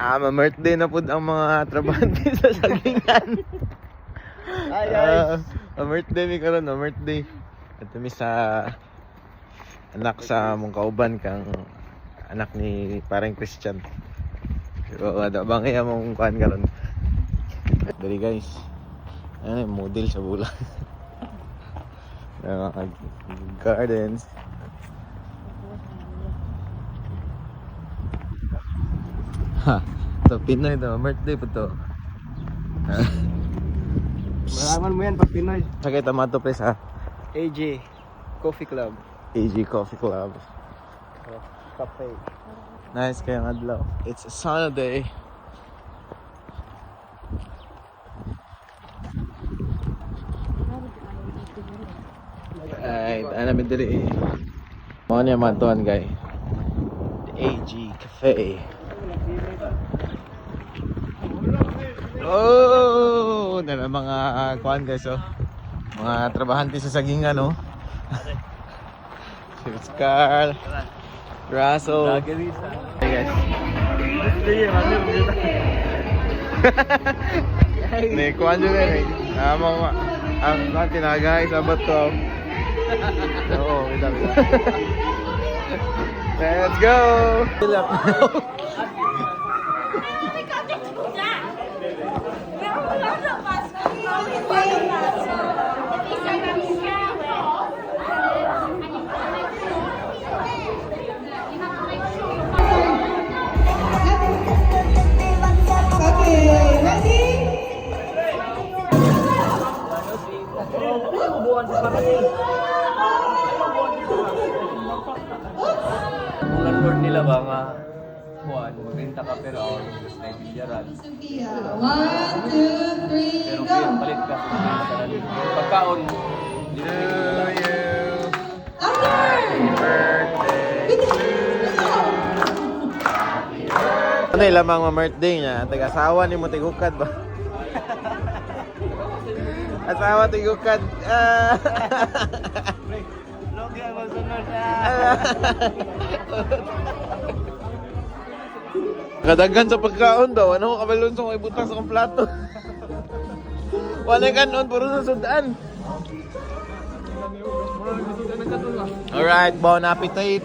Ma-birthday na po ang mga trabahante sa sagingan. Ma-birthday mi karon, ma-birthday. Ito mi sa anak sa mong kauban kang anak ni parang Christian. So, ada bang iya mong kuan karon. Dali guys. Ay, model sa bulan. Mga gardens. Ha, ito Pinoy to, birthday po to. Malaman mo yan pag Pinoy. Sakay tomato press ha. AJ Coffee Club. AG Coffee Club. Cafe. Nice kayong adlaw. It's a sunny day. Ay, ano namin dili. Mga niya matuan guy. The AG Cafe. Oh, dala mga kuan guys oh. Mga trabahante sa sagingan oh. Si Carl, Russell. Hey guys. Nih kuan juga nih. Mau ang tinagay sa bato. Oo, kita. Let's go. Landlord nila ba nga kuan, magbenta ka pero hour mas na bilyaran. 1, 2, 3, Pero go! palit ka sa pagkaon. To you. After! Birthday. Ano yung lamang ma-birthday niya? Tag-asawa ni mo tigukad ba? Asawa tigukad. Logi ang sunod Kadaghan sa pagkaon daw. Ano ko kabalon sa mga ibutang sa kong plato? Wala kanon, puro sa sudan. Alright, bon appetit.